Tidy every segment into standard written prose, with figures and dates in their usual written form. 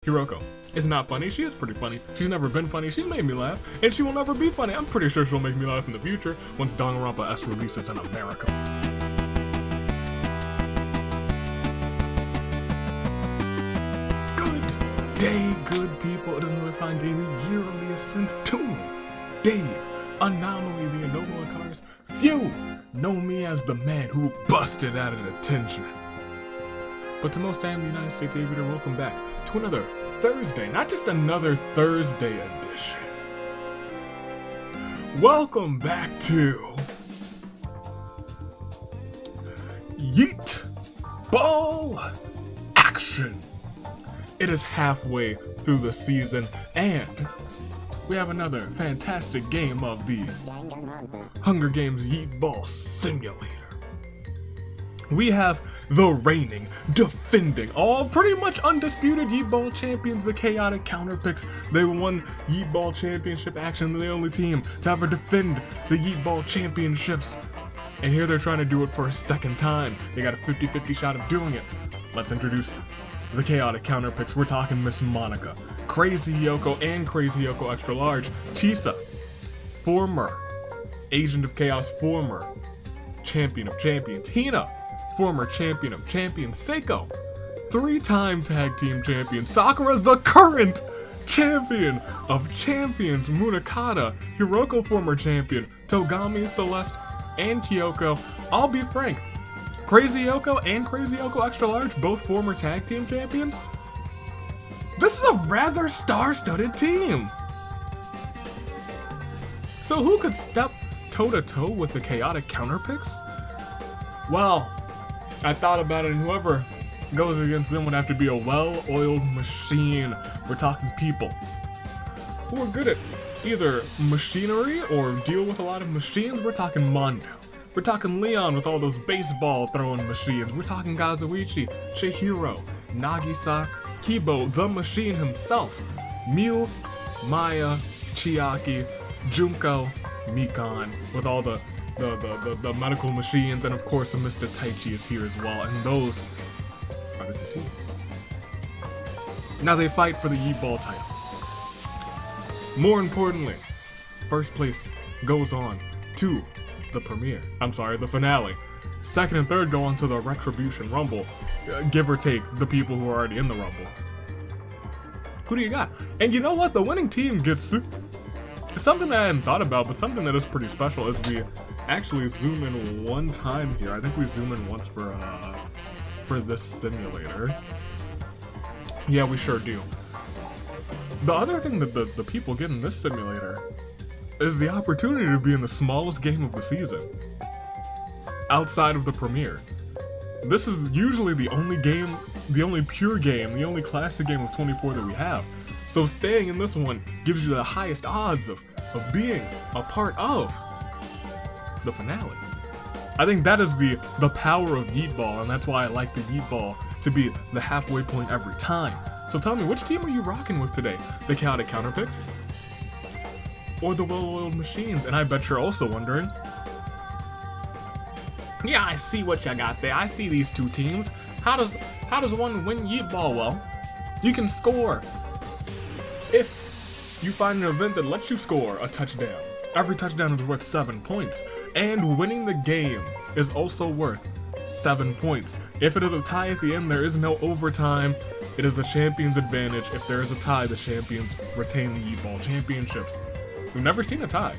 Hiroko is not funny. She is pretty funny. She's never been funny. She's made me laugh. And she will never be funny. I'm pretty sure she'll make me laugh in the future once Danganronpa S releases in America. Good day, good people. It is another fine day in the year of the Ascent. Dave, Anomaly, the Ennoble Cars. Few know me as the man who busted out of detention. But to most, I am the United States Aviator. Welcome back to another Thursday, not just another Thursday edition. Welcome back to Yeetball action. It is halfway through the season, and we have another fantastic game of the Hunger Games Yeetball Simulator. We have the reigning, defending, all pretty much undisputed Yeetball champions, the Chaotic Counterpicks. They won Yeetball Championship action. They're the only team to ever defend the Yeetball Championships. And here they're trying to do it for a second time. They got a 50-50 shot of doing it. Let's introduce the Chaotic Counterpicks. We're talking Miss Monica, Crazy Yoko, and Crazy Yoko Extra Large. Chisa, former Agent of Chaos, former Champion of Champions. Hina, former Champion of Champions. Seiko, three-time Tag Team Champion. Sakura, the current Champion of Champions. Munakata, Hiroko, former Champion. Togami, Celeste, and Kyoko. I'll be frank, Crazy Yoko and Crazy Yoko Extra Large, both former Tag Team Champions. This is a rather star-studded team. So who could step toe-to-toe with the Chaotic Counterpicks? Well, I thought about it, and whoever goes against them would have to be a well-oiled machine. We're talking people who are good at either machinery or deal with a lot of machines. We're talking Mondo. We're talking Leon with all those baseball throwing machines. We're talking Kazuichi, Chihiro, Nagisa, Kibo, the machine himself, Mew, Maya, Chiaki, Junko, Mikan, with all the medical machines, and of course Mr. Taichi is here as well, and those are the two teams. Now they fight for the Yeetball title. More importantly, first place goes on to the the finale. Second and third go on to the Retribution Rumble, give or take the people who are already in the Rumble. Who do you got? And you know what? The winning team gets something that I hadn't thought about, but something that is pretty special is we actually zoom in one time here. I think we zoom in once for this simulator. Yeah, we sure do. The other thing that the people get in this simulator is the opportunity to be in the smallest game of the season, outside of the premiere. This is usually the only game, the only pure game, the only classic game of 24 that we have. So staying in this one gives you the highest odds of being a part of the finale. I think that is the power of Yeetball, and that's why I like the Yeetball to be the halfway point every time. So tell me, which team are you rocking with today? The Chaotic Counterpicks? Or the well-oiled machines? And I bet you're also wondering, yeah, I see what you got there. I see these two teams. How does one win Yeetball? Well, you can score if you find an event that lets you score a touchdown. Every touchdown is worth 7 points, and winning the game is also worth 7 points. If it is a tie at the end, there is no overtime. It is the champion's advantage. If there is a tie, the champions retain the Yeetball championships. We've never seen a tie.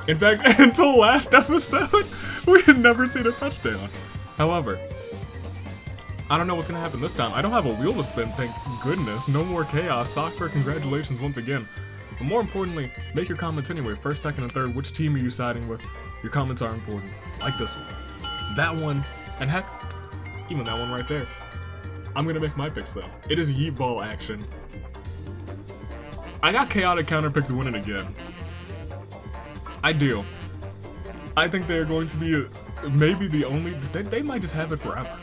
In fact, until last episode, we had never seen a touchdown. However, I don't know what's gonna happen this time. I don't have a wheel to spin, thank goodness. No more chaos. Soccer, congratulations once again. But more importantly, make your comments anyway. First, second, and third, which team are you siding with? Your comments are important. Like this one, that one, and heck, even that one right there. I'm gonna make my picks though. It is Yeetball action. I got Chaotic Counterpicks winning again. I do. I think they're going to be maybe the only, they might just have it forever.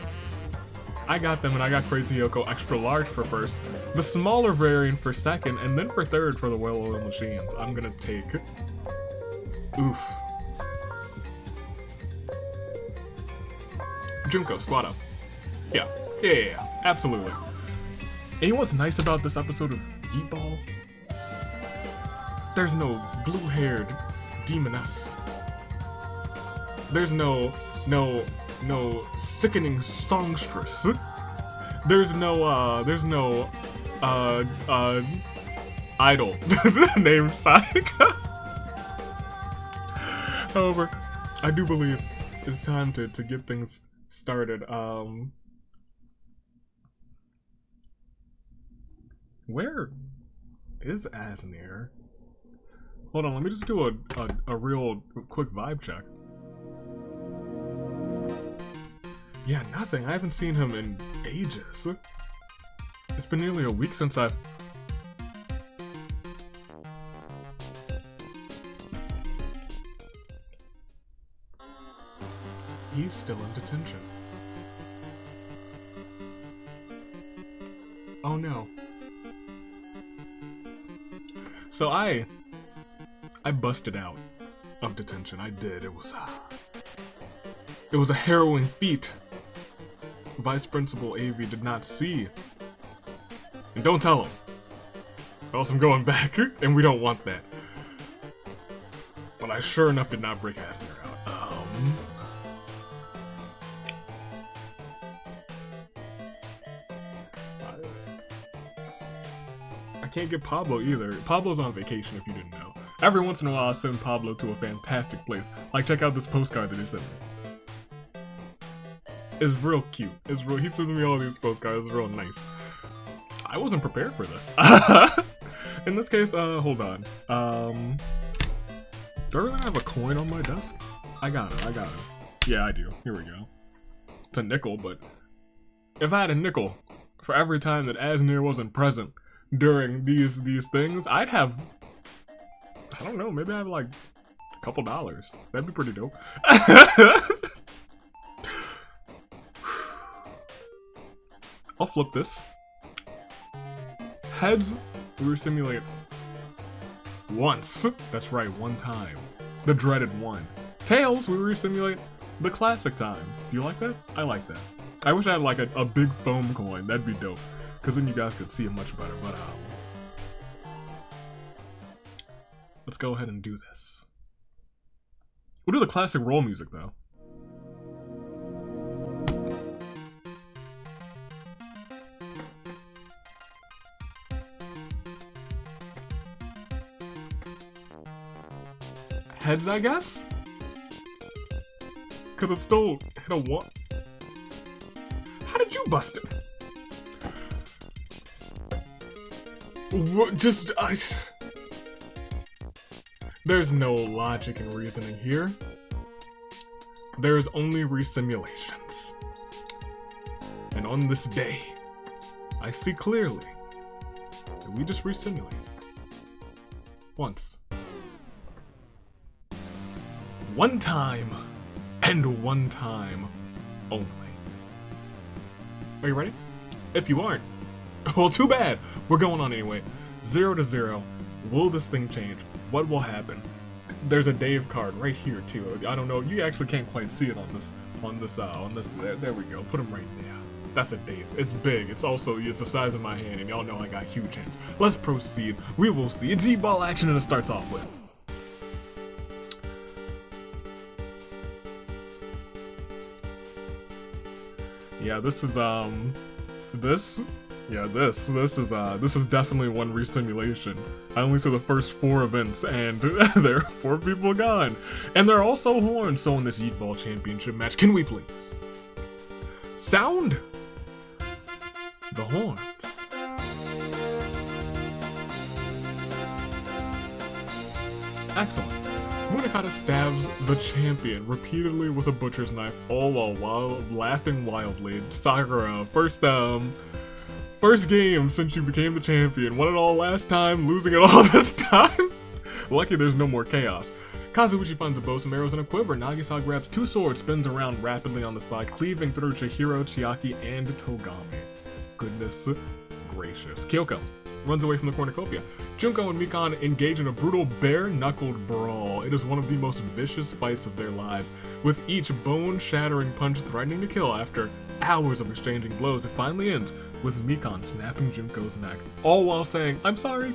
I got them, and I got Crazy Yoko Extra Large for first, the smaller variant for second, and then for third for the well-oiled machines. I'm gonna take, oof. Junko, squad up. Yeah, absolutely. And you know what's nice about this episode of Yeetball? There's no blue-haired demoness. There's no sickening songstress. There's no idol named Sayaka. However, I do believe it's time to get things started. Where is Asnir? Hold on, let me just do a real quick vibe check. Yeah, nothing. I haven't seen him in ages. It's been nearly a week since I've... He's still in detention. Oh no. So I busted out of detention. I did. It was a harrowing feat. Vice Principal Avi did not see. And don't tell him. Or else I'm going back, and we don't want that. But I sure enough did not break Asnir out. I can't get Pablo either. Pablo's on vacation, if you didn't know. Every once in a while I send Pablo to a fantastic place. Like, check out this postcard that he sent me. It's real cute. It's real. He sends me all these postcards. It's real nice. I wasn't prepared for this. In this case, hold on. Do I really have a coin on my desk? I got it. Yeah, I do. Here we go. It's a nickel, but if I had a nickel for every time that Asnir wasn't present during these things, I'd have, I don't know, maybe I have like a couple dollars. That'd be pretty dope. I'll flip this. Heads, we resimulate once. That's right, one time. The dreaded one. Tails, we resimulate the classic time. Do you like that? I like that. I wish I had like a big foam coin. That'd be dope. Because then you guys could see it much better. But let's go ahead and do this. We'll do the classic roll music though. Heads, I guess? Because it still hit a one. How did you bust it? What, There's no logic and reasoning here. There's only resimulations. And on this day, I see clearly that we just resimulate. Once. One time, and one time only. Are you ready? If you aren't, well, too bad. We're going on anyway. 0 to 0. Will this thing change? What will happen? There's a Dave card right here too. I don't know. You actually can't quite see it on this. There we go. Put him right there. That's a Dave. It's big. It's the size of my hand, and y'all know I got huge hands. Let's proceed. We will see. It's Yeetball action, and it starts off with. Yeah, this is definitely one resimulation. I only saw the first 4 events, and there are 4 people gone. And they're also horns, so in this Yeetball championship match, can we please sound the horns? Excellent. Munakata stabs the champion repeatedly with a butcher's knife, all while laughing wildly. Sakura, first game since you became the champion. Won it all last time, losing it all this time. Lucky there's no more chaos. Kazuichi finds a bow, some arrows, and a quiver. Nagisa grabs 2 swords, spins around rapidly on the spot, cleaving through Chihiro, Chiaki, and Togami. Goodness gracious. Kyoko runs away from the cornucopia. Junko and Mikan engage in a brutal bare-knuckled brawl. It is one of the most vicious fights of their lives, with each bone-shattering punch threatening to kill. After hours of exchanging blows, it finally ends. with Mikan snapping Junko's neck, all while saying, "I'm sorry."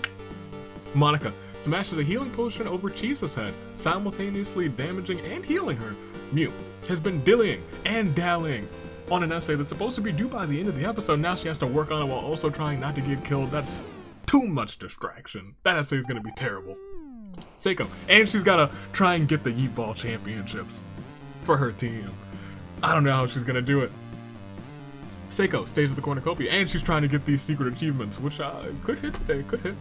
Monica smashes a healing potion over Chisa's head, simultaneously damaging and healing her. Mew has been dillying and dallying on an essay that's supposed to be due by the end of the episode. Now she has to work on it while also trying not to get killed. That's too much distraction. That essay is gonna be terrible. Seiko, and she's gotta try and get the Yeetball championships for her team. I don't know how she's gonna do it. Seiko stays at the cornucopia, and she's trying to get these secret achievements, which could hit today, could hit.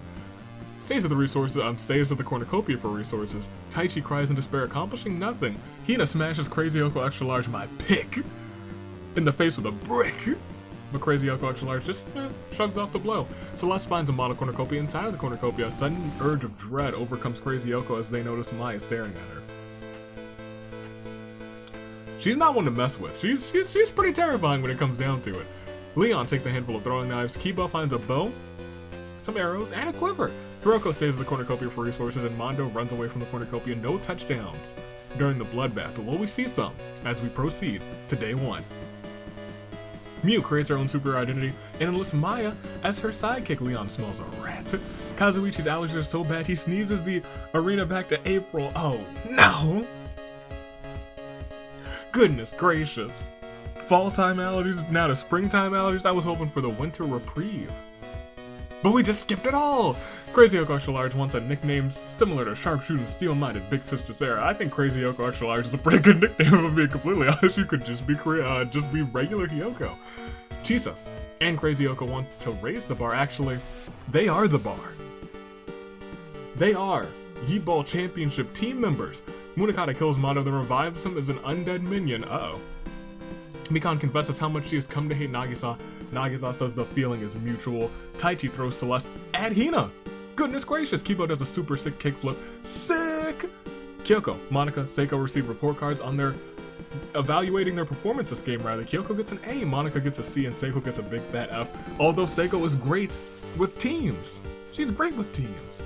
Stays at the cornucopia for resources. Taichi cries in despair, accomplishing nothing. Hina smashes Crazy Yoko Extra Large, my pick, in the face with a brick. But Crazy Yoko Extra Large just shrugs off the blow. Celeste finds a model cornucopia inside of the cornucopia. A sudden urge of dread overcomes Crazy Yoko as they notice Maya staring at her. She's not one to mess with. She's pretty terrifying when it comes down to it. Leon takes a handful of throwing knives. Kiba finds a bow, some arrows, and a quiver. Hiroko stays at the cornucopia for resources, and Mondo runs away from the cornucopia. No touchdowns during the bloodbath, but will we see some as we proceed to day 1? Mew creates her own super identity and enlists Maya as her sidekick. Leon smells a rat. Kazuichi's allergies are so bad he sneezes the arena back to April. Oh no! Goodness gracious. Fall time allergies, now to springtime allergies. I was hoping for the winter reprieve, but we just skipped it all. Crazy Yoko Extra Large wants a nickname similar to sharpshooting, steel-minded Big Sister Sarah. I think Crazy Yoko Extra Large is a pretty good nickname, if I'm being completely honest. You could just be regular Hyoko. Chisa and Crazy Yoko want to raise the bar. Actually, they are the bar. They are Yeetball Championship team members. Munakata kills Mondo, then revives him as an undead minion. Uh-oh. Mikan confesses how much she has come to hate Nagisa. Nagisa says the feeling is mutual. Taichi throws Celeste at Hina. Goodness gracious, Kibo does a super sick kickflip. Sick! Kyoko, Monica, Seiko receive report cards on their evaluating their performance this game, rather. Kyoko gets an A, Monica gets a C, and Seiko gets a big fat F. Although Seiko is great with teams. She's great with teams.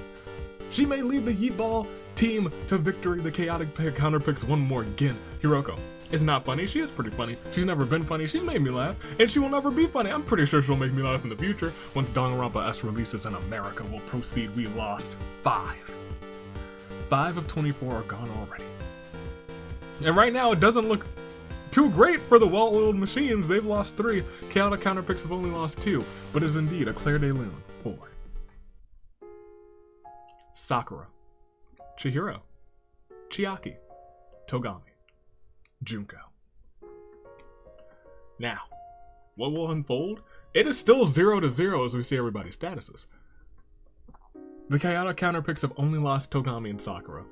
She may lead the Yeetball team to victory. The Chaotic Counterpicks one more again. Hiroko is not funny. She is pretty funny. She's never been funny. She's made me laugh, and she will never be funny. I'm pretty sure she'll make me laugh in the future. Once Danganronpa S releases in America, we'll proceed. We lost 5. 5 of 24 are gone already. And right now, it doesn't look too great for the well-oiled machines. They've lost 3. Chaotic Counterpicks have only lost 2, but is indeed a Claire de Lune 4. Sakura, Chihiro, Chiaki, Togami, Junko. Now, what will unfold? It is still 0-0 as we see everybody's statuses. The Chaotic Counterpicks have only lost Togami and Sakura.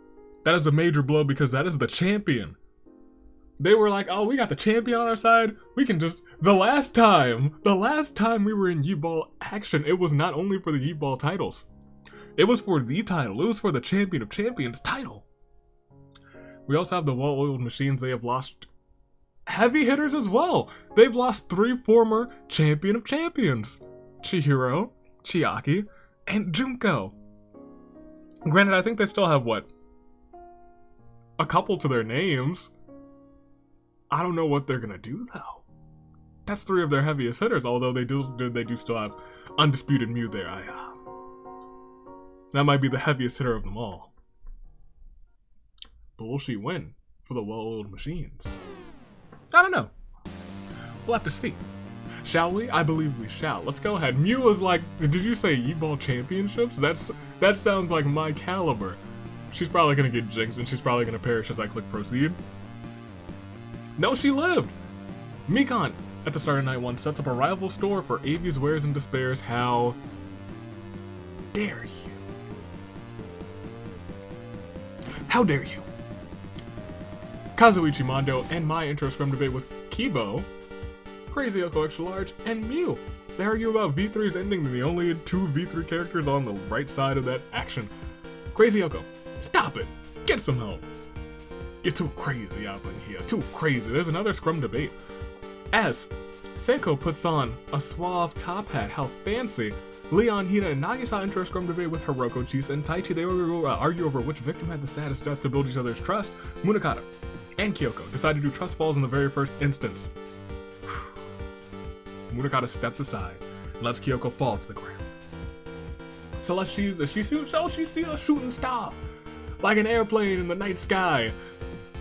That is a major blow because that is the champion. They were like, oh, we got the champion on our side. We can just... The last time we were in Yeetball action, it was not only for the Yeetball titles. It was for the title. It was for the Champion of Champions title. We also have the well-oiled machines. They have lost heavy hitters as well. They've lost 3 former Champion of Champions. Chihiro, Chiaki, and Junko. Granted, I think they still have, what? A couple to their names. I don't know what they're gonna do, though. That's 3 of their heaviest hitters, although they do still have Undisputed Mew there. That might be the heaviest hitter of them all. But will she win for the well-oiled machines? I don't know. We'll have to see. Shall we? I believe we shall. Let's go ahead. Mew is like, did you say Yeetball Championships? That sounds like my caliber. She's probably gonna get jinxed and she's probably gonna perish as I click proceed. No, she lived! Mikan, at the start of night 1, sets up a rival store for Avi's wares and despairs. How dare you? How dare you? Kazuichi, Mondo, and my intro scrum debate with Kibo, Crazy Yoko Extra Large, and Mew. They argue about V3's ending, the only 2 V3 characters on the right side of that action. Crazy Yoko, stop it! Get some help! You're too crazy out in here, too crazy. There's another scrum debate. As Seiko puts on a suave top hat, how fancy. Leon, Hina, and Nagisa enter a scrum debate with Hiroko, Chisa, and Taichi. They argue over which victim had the saddest death to build each other's trust. Munakata and Kyoko decide to do trust falls in the very first instance. Munakata steps aside lets Kyoko fall to the ground. Celeste sees a shooting star, like an airplane in the night sky,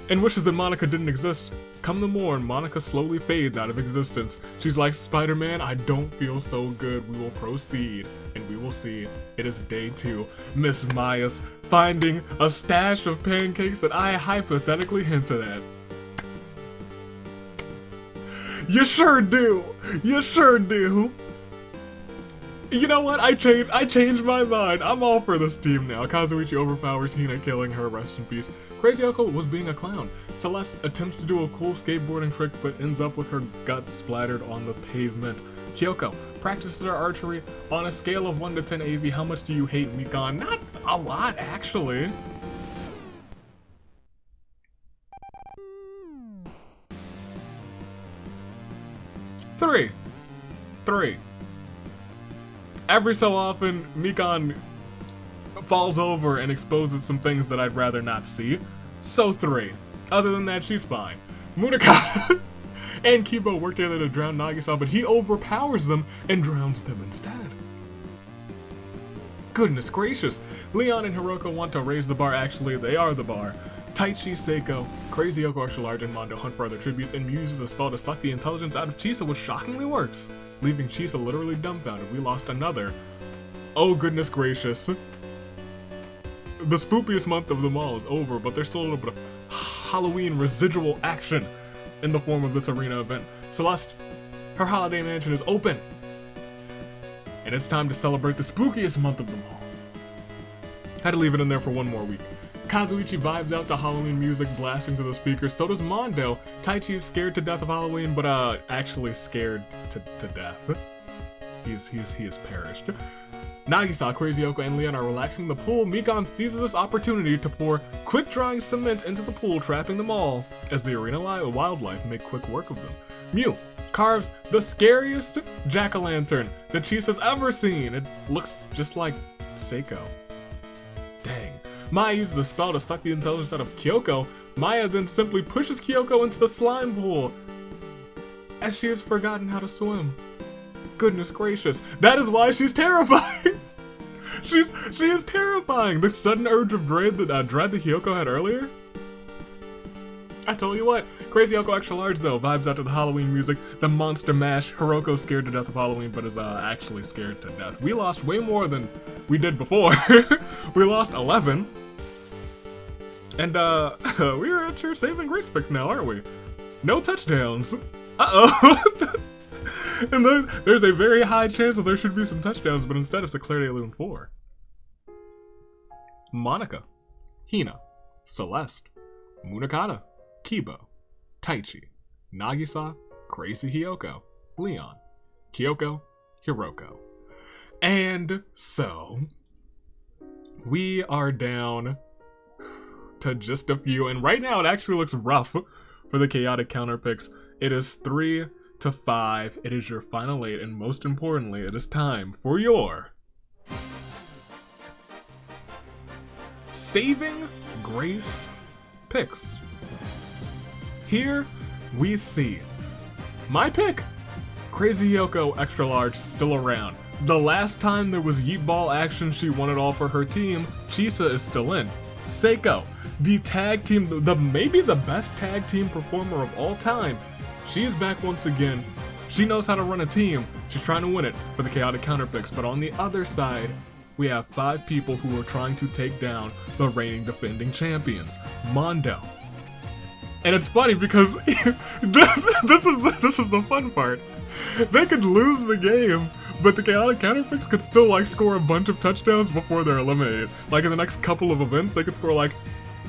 and wishes that Monica didn't exist. Come the morn, Monica slowly fades out of existence. She's like, Spider-Man, I don't feel so good. We will proceed, and we will see. It is day 2. Miss Maya's finding a stash of pancakes that I hypothetically hinted at. You sure do. You sure do. You know what? I changed my mind. I'm all for this team now. Kazuichi overpowers Hina, killing her. Rest in peace. Crazy Yoko was being a clown. Celeste attempts to do a cool skateboarding trick, but ends up with her guts splattered on the pavement. Kyoko practices her archery. On a scale of 1 to 10 AV, how much do you hate Mikan? Not a lot, actually. Three. Every so often, Mikan falls over and exposes some things that I'd rather not see. So 3. Other than that, she's fine. Munakata and Kibo work together to drown Nagisa, but he overpowers them and drowns them instead. Goodness gracious. Leon and Hiroko want to raise the bar. Actually, they are the bar. Taichi, Seiko, Crazy Yoko, Archelarge, and Mondo hunt for other tributes and uses a spell to suck the intelligence out of Chisa, which shockingly works, leaving Chisa literally dumbfounded. We lost another. Oh goodness gracious. The spookiest month of them all is over, but there's still a little bit of Halloween residual action in the form of this arena event. Celeste, her holiday mansion is open, and it's time to celebrate the spookiest month of them all. Had to leave it in there for one more week. Kazuichi vibes out to Halloween music blasting to the speakers, so does Mondo. Taichi is scared to death of Halloween, but actually scared to death. He has perished. Nagisa, Crazy Yoko, and Leon are relaxing in the pool. Mikan seizes this opportunity to pour quick-drying cement into the pool, trapping them all, as the arena wildlife make quick work of them. Mew carves the scariest jack-o'-lantern that Chisa's ever seen. It looks just like Seiko. Dang. Maya uses the spell to suck the intelligence out of Kyoko. Maya then simply pushes Kyoko into the slime pool, as she has forgotten how to swim. Goodness gracious, that is why she's terrifying. She is terrifying. The sudden urge of dread that Kyoko had earlier. I tell you what, Crazy Yoko Extra Large though vibes out to the Halloween music, the monster mash. Hiroko's scared to death of Halloween, but is actually scared to death. We lost way more than we did before. We lost 11. And we're at your saving grace picks now, aren't we? No touchdowns. Uh-oh. And then there's a very high chance that there should be some touchdowns, but instead it's a Claire de Lune 4. Monica, Hina, Celeste, Munakata, Kibo, Taichi, Nagisa, Crazy Hyoko, Leon, Kyoko, Hiroko. And so, we are down to just a few, and right now it actually looks rough for the Chaotic Counterpicks. It is 3 to 5. It is your final 8, and most importantly, it is time for your Saving Grace picks. Here we see my pick, Crazy Yoko Extra Large, still around. The last time there was Yeetball action, she won it all for her team. Chisa is still in. Seiko, the tag team, maybe the best tag team performer of all time. She is back once again. She knows how to run a team. She's trying to win it for the Chaotic Counterpicks. But on the other side, we have 5 people who are trying to take down the reigning defending champions, Mondo. And it's funny because this is the fun part. They could lose the game, but the Chaotic Counterpicks could still like score a bunch of touchdowns before they're eliminated. Like in the next couple of events, they could score like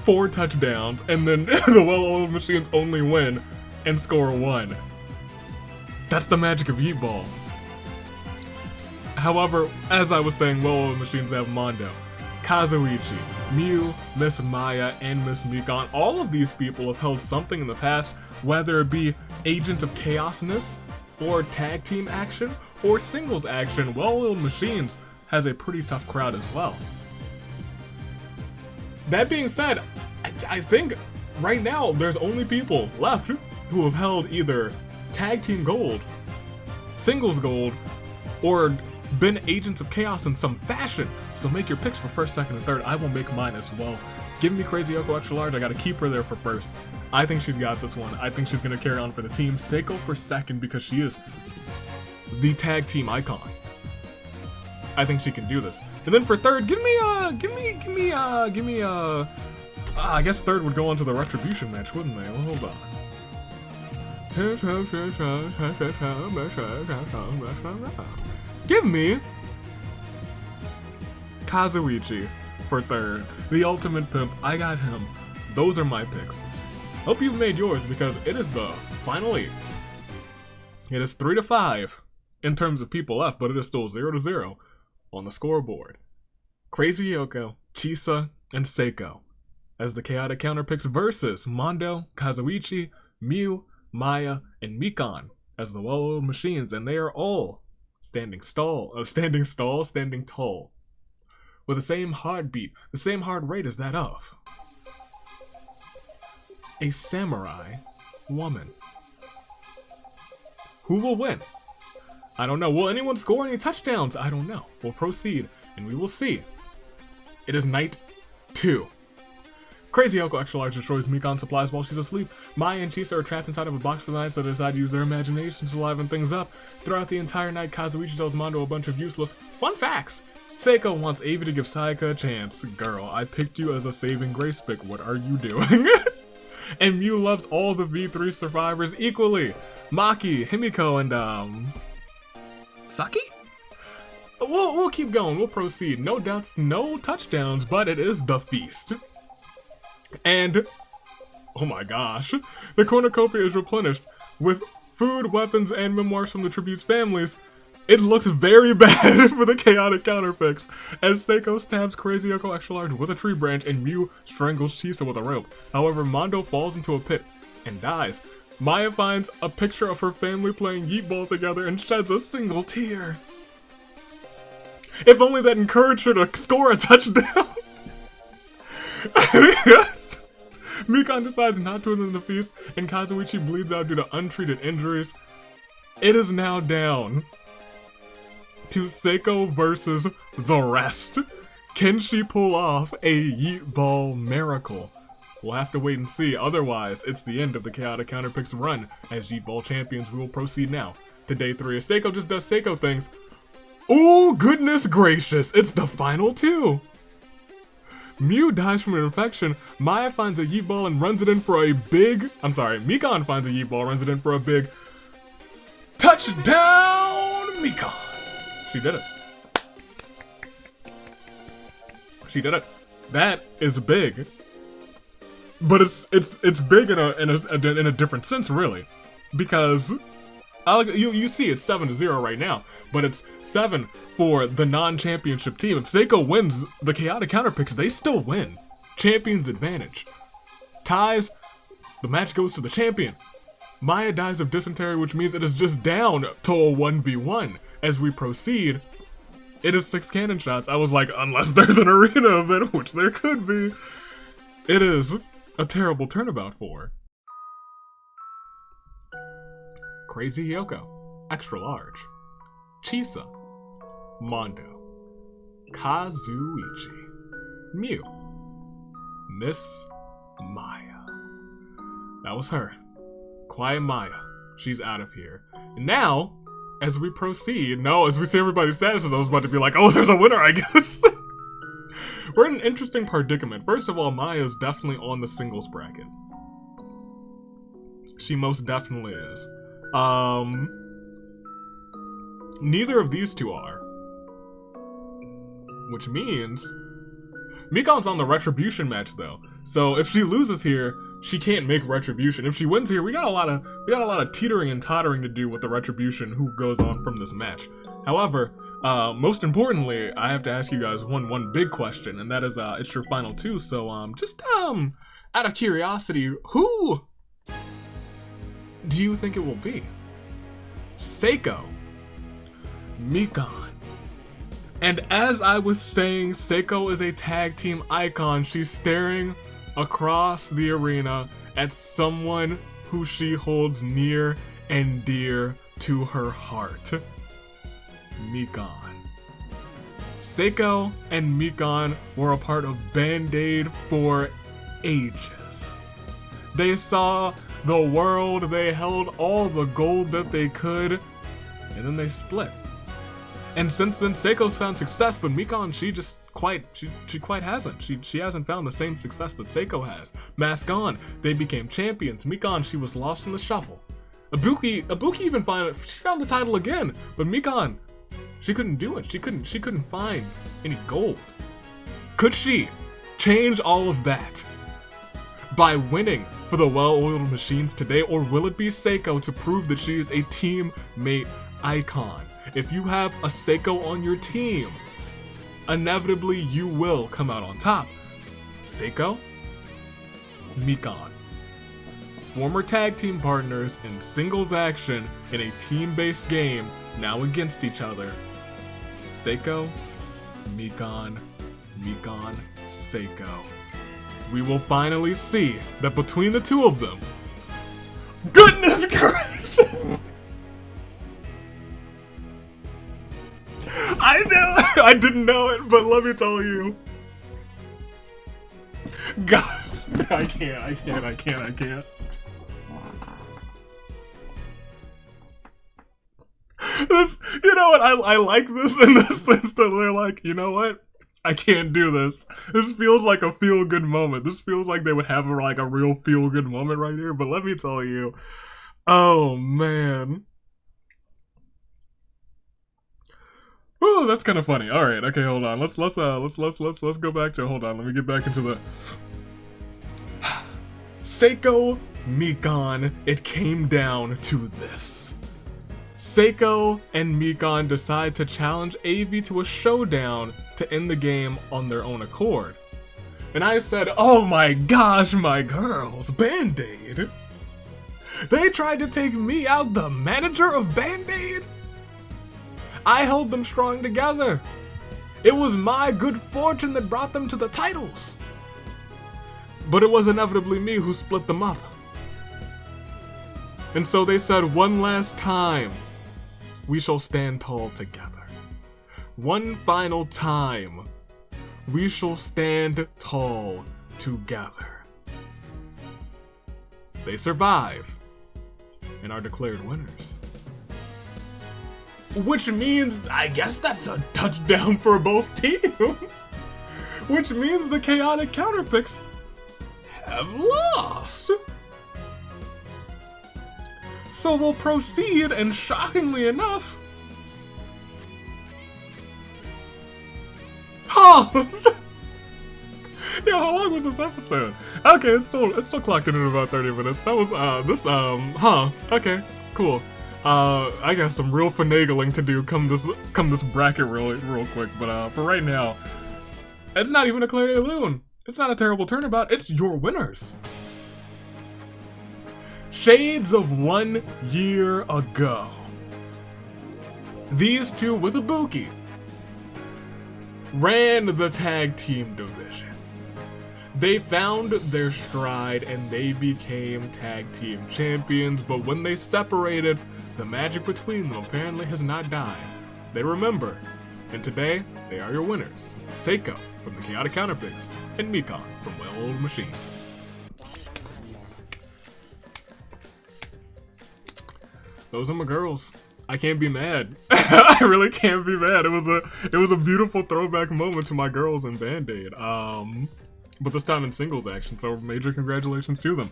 4 touchdowns, and then the well-oiled machines only win and score 1. That's the magic of Yeetball. However, as I was saying, well-oiled machines have Mondo, Kazuichi, Mew, Miss Maya, and Miss Mikan. All of these people have held something in the past, whether it be Agent of Chaosness, or tag team action, or singles action. Well-oiled machines has a pretty tough crowd as well. That being said, I think right now there's only people left who have held either tag team gold, singles gold, or been agents of chaos in some fashion. So make your picks for first, second, and third. I will make mine as well. Give me Crazy Yoko extra large. I gotta keep her there for first. I think she's got this one. I think she's gonna carry on for the team. Seiko for second because she is the tag team icon. I think she can do this. And then for third, I guess third would go on to the Retribution match, wouldn't they? Well, hold on. Give me Kazuichi for third. The Ultimate Pimp. I got him. Those are my picks. Hope you've made yours because it is the final 8. It is 3-5 in terms of people left, but it is still 0-0 on the scoreboard. Crazy Yoko, Chisa, and Seiko as the Chaotic Counterpicks versus Mondo, Kazuichi, Mew, Maya, and Mikan as the well-oiled machines, and they are all standing tall, with the same heartbeat, the same heart rate as that of a samurai woman. Who will win? I don't know. Will anyone score any touchdowns? I don't know. We'll proceed, and we will see. It is night 2. Crazy Yoko extra large destroys Mikan supplies while she's asleep. Maya and Chisa are trapped inside of a box for the night, so they decide to use their imaginations to liven things up. Throughout the entire night, Kazuichi tells Mondo a bunch of useless fun facts. Seiko wants Avi to give Sayaka a chance. Girl, I picked you as a saving grace pick. What are you doing? And Mew loves all the V3 survivors equally. Maki, Himiko, and Saki? We'll keep going. We'll proceed. No doubts, no touchdowns, but it is the feast. And, oh my gosh, the cornucopia is replenished with food, weapons, and memoirs from the tribute's families. It looks very bad for the Chaotic Counterpicks as Seiko stabs Crazy Yoko extra large with a tree branch and Mew strangles Chisa with a rope. However, Mondo falls into a pit and dies. Maya finds a picture of her family playing Yeetball together and sheds a single tear. If only that encouraged her to score a touchdown. Mikan decides not to attend the feast, and Kazuichi bleeds out due to untreated injuries. It is now down to Seiko versus the rest. Can she pull off a Yeetball miracle? We'll have to wait and see. Otherwise, it's the end of the Chaotic Counterpicks run. As Yeetball champions, we will proceed now to day 3 as Seiko just does Seiko things. Oh, goodness gracious, it's the final 2. Mew dies from an infection. Maya finds a Yeetball and runs it in for a big... Mikan finds a Yeetball, runs it in for a big... touchdown, Mikan! She did it. She did it. That is big. But it's big in a different sense, really. Because... you see it's 7-0 right now, but it's 7 for the non-championship team. If Seiko wins the Chaotic Counterpicks, they still win. Champion's advantage. Ties, the match goes to the champion. Maya dies of dysentery, which means it is just down to a 1v1. As we proceed, it is 6 cannon shots. I was like, unless there's an arena event, which there could be. It is a terrible turnabout for her. Crazy Yoko, extra large, Chisa, Mondo, Kazuichi, Mew, Miss Maya. That was her. Quiet Maya. She's out of here. And now, as we proceed, as we see everybody's statuses, I was about to be like, oh, there's a winner, I guess. We're in an interesting predicament. First of all, Maya is definitely on the singles bracket. She most definitely is. Neither of these two are. Which means Mikan's on the Retribution match though. So if she loses here, she can't make Retribution. If she wins here, we got a lot of teetering and tottering to do with the Retribution who goes on from this match. However, most importantly, I have to ask you guys one big question, and that is it's your final 2. So just out of curiosity, who do you think it will be? Seiko, Mikan. And as I was saying, Seiko is a tag team icon. She's staring across the arena at someone who she holds near and dear to her heart. Mikan. Seiko and Mikan were a part of Band-Aid for ages. They saw the world, they held all the gold that they could, and then they split. And since then, Seiko's found success, but Mikan, she quite hasn't. She hasn't found the same success that Seiko has. Mask On, they became champions. Mikan, she was lost in the shuffle. Ibuki even found the title again, but Mikan, she couldn't do it. She couldn't find any gold. Could she change all of that by winning for the well-oiled machines today, or will it be Seiko to prove that she is a teammate icon? If you have a Seiko on your team, inevitably you will come out on top. Seiko, Mikan, former tag team partners in singles action in a team-based game, now against each other. Seiko, Mikan, Seiko. We will finally see that between the two of them, goodness gracious! I didn't know it, but let me tell you. Gosh, I can't. This, you know what, I like this in the sense that they're like, you know what? I can't do this. This feels like a feel-good moment. This feels like they would have like a real feel-good moment right here, but let me tell you. Oh, man. Oh, that's kind of funny. All right, okay, hold on. Let's go back to, hold on. Let me get back into the Seiko, Mikan. It came down to this. Seiko and Mikan decide to challenge AV to a showdown to end the game on their own accord. And I said, oh my gosh, my girls, Band-Aid. They tried to take me out, the manager of Band-Aid? I held them strong together. It was my good fortune that brought them to the titles. But it was inevitably me who split them up. And so they said, one last time, we shall stand tall together. One final time, we shall stand tall together. They survive and are declared winners. Which means, I guess that's a touchdown for both teams. Which means the Chaotic Counterpicks have lost. So we'll proceed, and shockingly enough, yo, how long was this episode? Okay, it's still clocked in at about 30 minutes. That was okay, cool. I got some real finagling to do come this bracket real quick, but for right now, it's not even a Claire Lune. It's not a terrible turnabout, it's your winners. Shades of 1 year ago. These two with Ibuki ran the tag team division. They found their stride and they became tag team champions, but when they separated, the magic between them apparently has not died. They remember, and today, they are your winners. Seiko from the Chaotic Counterpicks, and Mikan from Well-Oiled Machines. Those are my girls. I can't be mad. I really can't be mad. It was a beautiful throwback moment to my girls in Band-Aid. But this time in singles action, so major congratulations to them.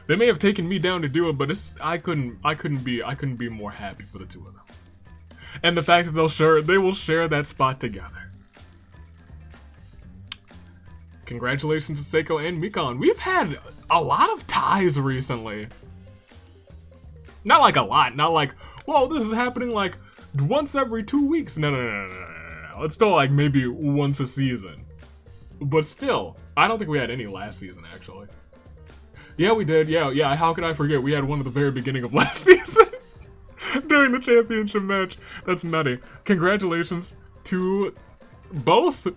They may have taken me down to do it, but I couldn't be more happy for the two of them. And the fact that they will share that spot together. Congratulations to Seiko and Mikan. We've had a lot of ties recently. Not like a lot, not like, whoa, this is happening like once every 2 weeks. No. It's still like maybe once a season. But still, I don't think we had any last season, actually. Yeah, we did. Yeah. How could I forget? We had one at the very beginning of last season during the championship match. That's nutty. Congratulations to both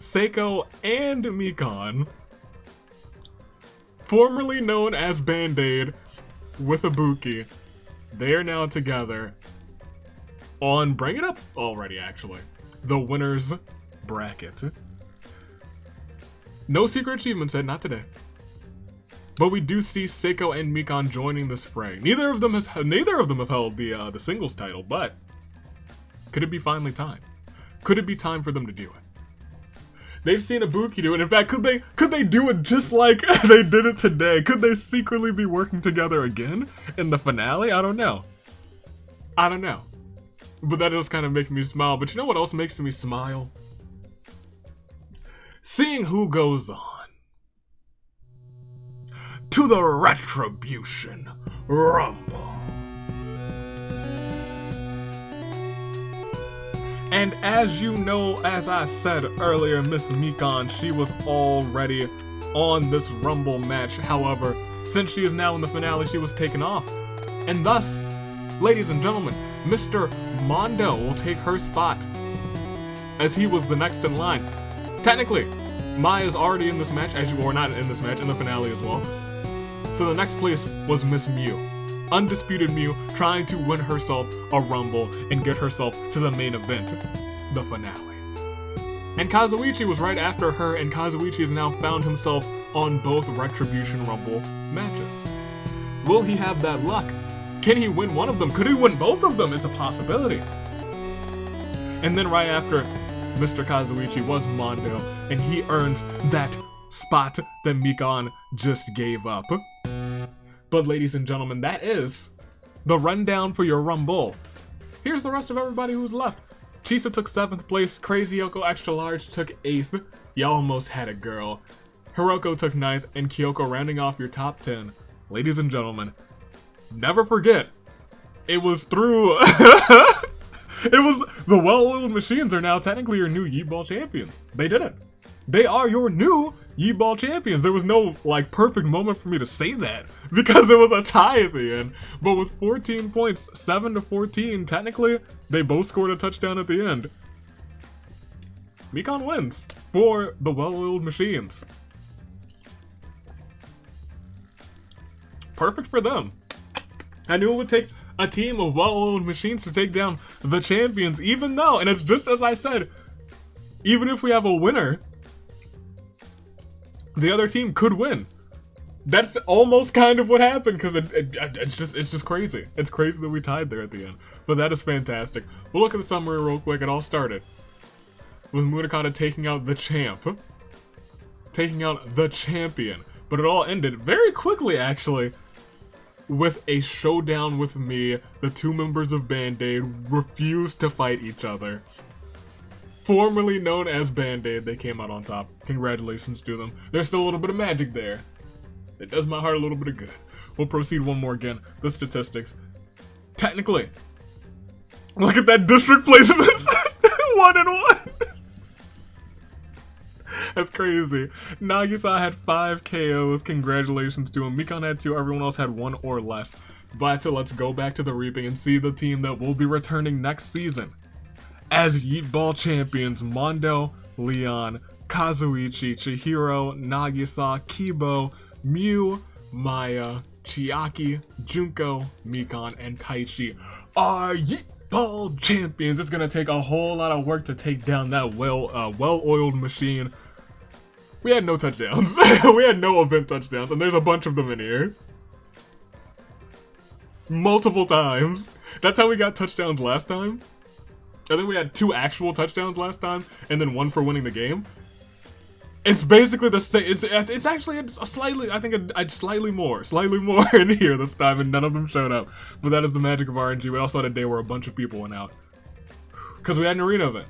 Seiko and Mikan, formerly known as Band-Aid with Ibuki. They are now together on, bring it up already actually, the winners bracket. No secret achievements yet, not today. But we do see Seiko and Mikan joining this fray. Neither of them have held the singles title, but could it be finally time? Could it be time for them to do it? They've seen Ibuki do it. In fact, could they do it just like they did it today? Could they secretly be working together again in the finale? I don't know. I don't know. But that is kind of making me smile. But you know what else makes me smile? Seeing who goes on to the Retribution Rumble. And as you know, as I said earlier, Miss Mikan, she was already on this Rumble match. However, since she is now in the finale, she was taken off. And thus, ladies and gentlemen, Mr. Mondo will take her spot, as he was the next in line. Technically, Maya's already in this match, or not in this match, in the finale as well. So the next place was Miss Mew. Undisputed Mew trying to win herself a Rumble and get herself to the main event, the finale. And Kazuichi was right after her, and Kazuichi has now found himself on both Retribution Rumble matches. Will he have that luck? Can he win one of them? Could he win both of them? It's a possibility. And then right after Mr. Kazuichi was Mondo, and he earns that spot that Mikan just gave up. But ladies and gentlemen, that is the rundown for your Rumble. Here's the rest of everybody who's left. Chisa took 7th place, Crazy Yoko Extra Large took 8th, you almost had a girl. Hiroko took 9th, and Kyoko rounding off your top 10. Ladies and gentlemen, never forget, it was through... the well-oiled machines are now technically your new Yeetball champions. They did it. They are your new Yeetball champions. There was no, perfect moment for me to say that, because it was a tie at the end. But with 14 points, 7-14, technically, they both scored a touchdown at the end. Mikan wins for the well-oiled machines. Perfect for them. I knew it would take a team of well-oiled machines to take down the champions, even though, and it's just as I said, even if we have a winner, the other team could win. That's almost kind of what happened, because it's just crazy. It's crazy that we tied there at the end. But that is fantastic. We'll look at the summary real quick. It all started with Munakata taking out the champ. Taking out the champion. But it all ended very quickly, actually, with a showdown with me. The two members of Band-Aid refused to fight each other. Formerly known as Band-Aid, they came out on top. Congratulations to them. There's still a little bit of magic there. It does my heart a little bit of good. We'll proceed one more again. The statistics. Technically, look at that district placements. 1-1. That's crazy. Nagisa had 5 KOs. Congratulations to him. Mikan had 2. Everyone else had 1 or less. But let's go back to the reaping and see the team that will be returning next season. As Yeetball champions, Mondo, Leon, Kazuichi, Chihiro, Nagisa, Kibo, Mew, Maya, Chiaki, Junko, Mikan, and Taichi are Yeetball champions. It's gonna take a whole lot of work to take down that well-oiled machine. We had no touchdowns. We had no event touchdowns, and there's a bunch of them in here. Multiple times. That's how we got touchdowns last time. I think we had 2 actual touchdowns last time, and then 1 for winning the game. It's basically the same. It's actually a slightly, I think, slightly more in here this time, and none of them showed up. But that is the magic of RNG. We also had a day where a bunch of people went out because we had an arena event.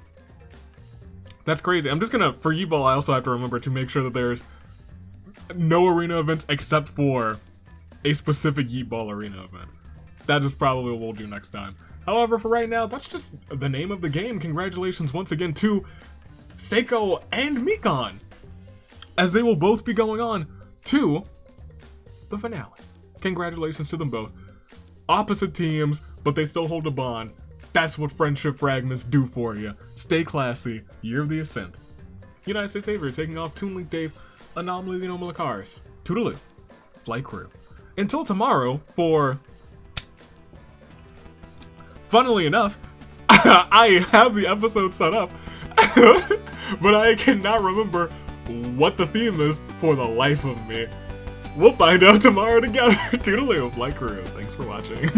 That's crazy. I'm just gonna, for Yeetball, I also have to remember to make sure that there's no arena events except for a specific Yeetball arena event. That is probably what we'll do next time. However, for right now, that's just the name of the game. Congratulations once again to Seiko and Mikan, as they will both be going on to the finale. Congratulations to them both. Opposite teams, but they still hold a bond. That's what friendship fragments do for you. Stay classy. Year of the Ascent. United States Savior taking off Toon Link Dave, Anomaly the Anomaly Cars. Toodaloo. Flight Crew. Until tomorrow for... Funnily enough, I have the episode set up, but I cannot remember what the theme is for the life of me. We'll find out tomorrow together. Toodaloo, Black Crew. Thanks for watching.